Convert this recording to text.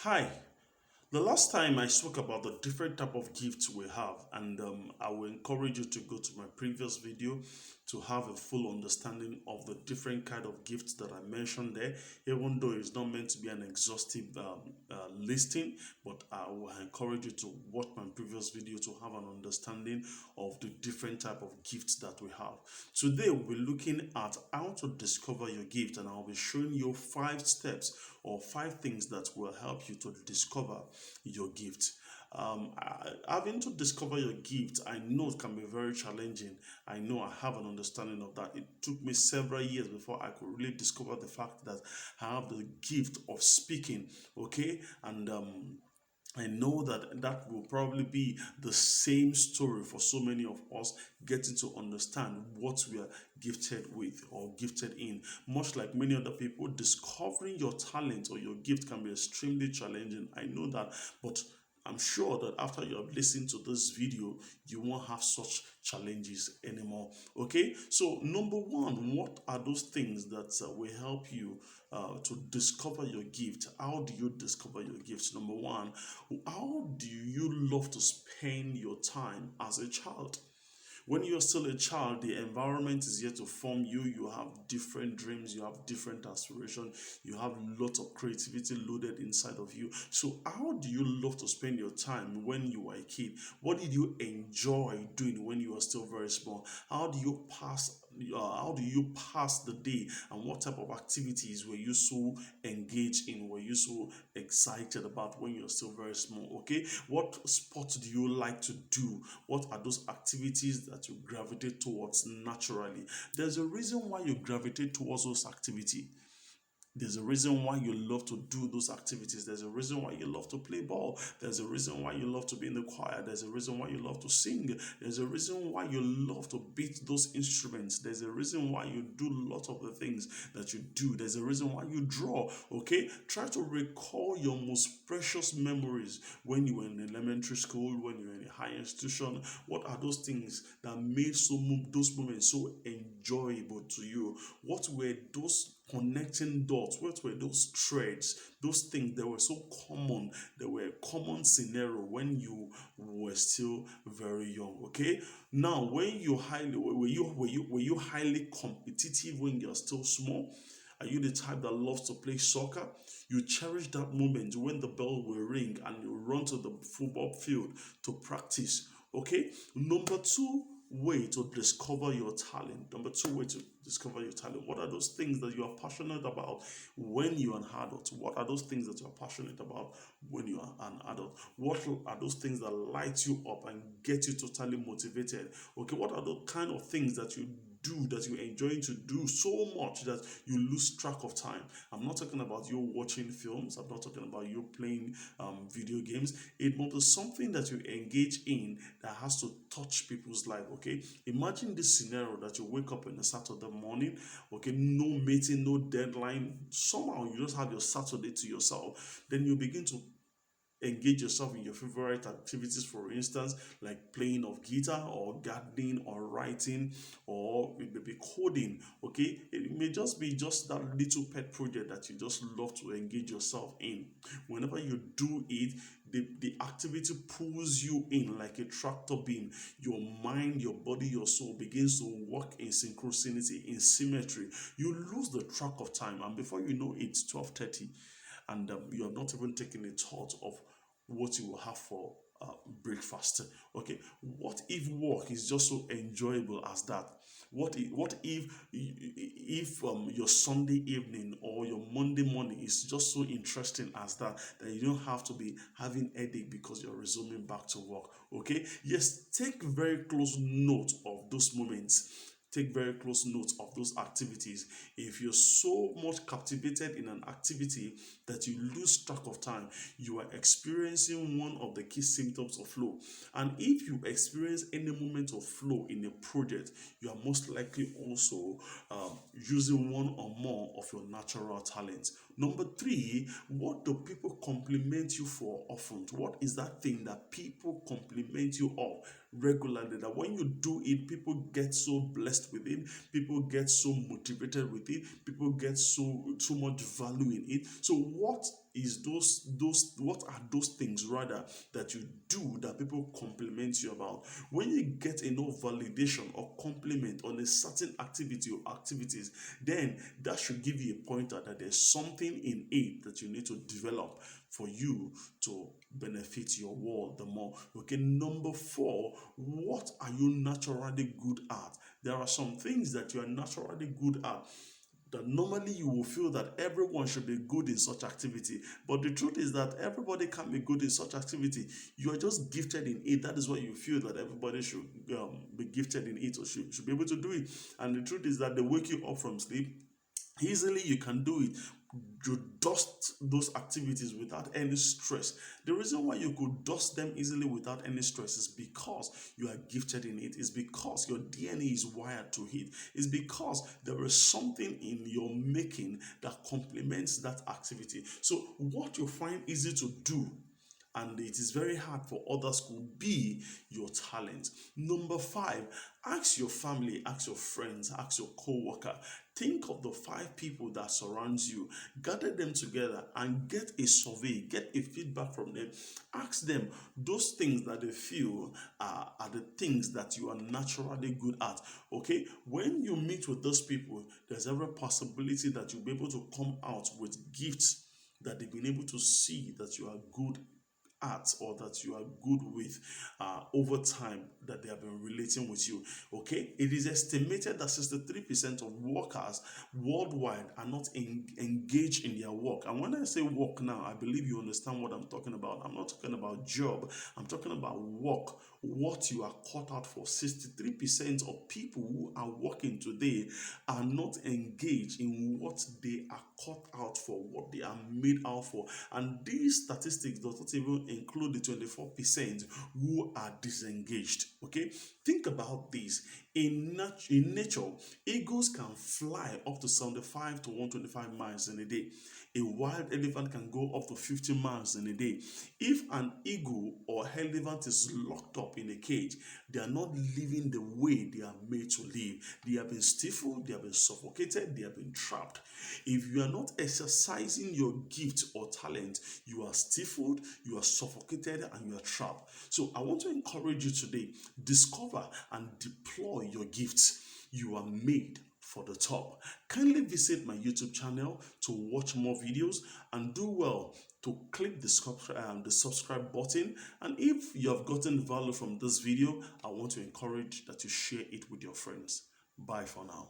Hi. The last time I spoke about the different type of gifts we have, and I will encourage you to go to my previous video to have a full understanding of the different kind of gifts that I mentioned there. Even though it's not meant to be an exhaustive listing, but I will encourage you to watch my previous video to have an understanding of the different type of gifts that we have. Today we'll be looking at how to discover your gift, and I'll be showing you 5 steps or 5 things that will help you to discover your gift. Having to discover your gift, I know it can be very challenging. I know I have an understanding of that. It took me several years before I could really discover the fact that I have the gift of speaking. Okay, and I know that that will probably be the same story for so many of us getting to understand what we are gifted with or gifted in. Much like many other people, discovering your talent or your gift can be extremely challenging. I know that, but I'm sure that after you have listened to this video, you won't have such challenges anymore. Okay, so number one, what are those things that will help you to discover your gift? How do you discover your gifts? Number one, how do you love to spend your time as a child? When you're still a child, the environment is here to form you. You have different dreams, you have different aspirations, you have lots of creativity loaded inside of you. So, how do you love to spend your time when you were a kid? What did you enjoy doing when you were still very small? How do you pass the day, and what type of activities were you so engaged in, were you so excited about when you're still very small? Okay, what sports do you like to do? What are those activities that you gravitate towards naturally? There's a reason why you gravitate towards those activities. There's a reason why you love to do those activities. There's a reason why you love to play ball. There's a reason why you love to be in the choir. There's a reason why you love to sing. There's a reason why you love to beat those instruments. There's a reason why you do lots of the things that you do. There's a reason why you draw. Okay? Try to recall your most precious memories when you were in elementary school, when you were in a higher institution. What are those things that made those moments so enjoyable to you? What were those connecting dots? What were those threads? Those things that were so common. They were a common scenario when you were still very young. Okay. Now, when you highly were you highly competitive when you're still small? Are you the type that loves to play soccer? You cherish that moment when the bell will ring and you run to the football field to practice. Okay. Number two way to discover your talent. Number two way to discover your talent. What are those things that you are passionate about when you're an adult? What are those things that you are passionate about when you are an adult? What are those things that light you up and get you totally motivated? Okay, what are the kind of things that you do that you enjoy to do so much that you lose track of time? I'm not talking about you watching films. I'm not talking about you playing video games. It must be something that you engage in that has to touch people's life. Okay, imagine this scenario that you wake up on a Saturday morning. Okay, no meeting, no deadline. Somehow you just have your Saturday to yourself. Then you begin to engage yourself in your favorite activities, for instance, like playing of guitar or gardening or writing, or it may be coding. Okay, it may just be just that little pet project that you just love to engage yourself in. Whenever you do it, the activity pulls you in like a tractor beam. Your mind, your body, your soul begins to work in synchronicity, in symmetry. You lose the track of time, and before you know it, it's 12:30, and you have not even taken a thought of what you will have for breakfast. Okay, what if work is just so enjoyable as that? What if your Sunday evening or your Monday morning is just so interesting as that you don't have to be having headache because you're resuming back to work? Okay, yes, take very close note of those moments. Take very close notes of those activities. If you're so much captivated in an activity that you lose track of time, you are experiencing one of the key symptoms of flow. And if you experience any moment of flow in a project, you are most likely also using one or more of your natural talents. Number three, what do people compliment you for often? What is that thing that people compliment you of regularly, that when you do it, people get so blessed with it, people get so motivated with it, people get so much value in it? So what is those what are those things rather that you do that people compliment you about? When you get enough validation or compliment on a certain activity or activities, then that should give you a pointer that there's something in it that you need to develop for you to benefit your world the more. Okay, number four, what are you naturally good at? There are some things that you are naturally good at that normally you will feel that everyone should be good in such activity. But the truth is that everybody can't be good in such activity. You are just gifted in it. That is what you feel that everybody should be gifted in it or should be able to do it. And the truth is that they wake you up from sleep. Easily you can do it. You dust those activities without any stress. The reason why you could dust them easily without any stress is because you are gifted in it. It's because your DNA is wired to it. It's because there is something in your making that complements that activity. So what you find easy to do and it is very hard for others could be your talent. Number five, ask your family, ask your friends, ask your co-worker. Think of the five people that surrounds you, gather them together and get a survey, get a feedback from them. Ask them those things that they feel are the things that you are naturally good at. Okay, when you meet with those people, there's every possibility that you'll be able to come out with gifts that they've been able to see that you are good at or that you are good with over time that they have been relating with you. Okay, it is estimated that 63% of workers worldwide are not engaged in their work. And when I say work now, I believe you understand what I'm talking about. I'm not talking about job, I'm talking about work, what you are caught out for. 63% of people who are working today are not engaged in what they are caught out for, what they are made out for. And these statistics does not even include the 24% who are disengaged. Okay, think about this. In nature, eagles can fly up to 75 to 125 miles in a day. A wild elephant can go up to 50 miles in a day. If an eagle or elephant is locked up in a cage, they are not living the way they are made to live. They have been stifled, they have been suffocated, they have been trapped. If you are not exercising your gift or talent, you are stifled, you are suffocated, and you are trapped. So I want to encourage you today, discover and deploy your gifts. You are made for the top. Kindly visit my YouTube channel to watch more videos and do well to click the subscribe button. And if you have gotten value from this video, I want to encourage that you share it with your friends. Bye for now.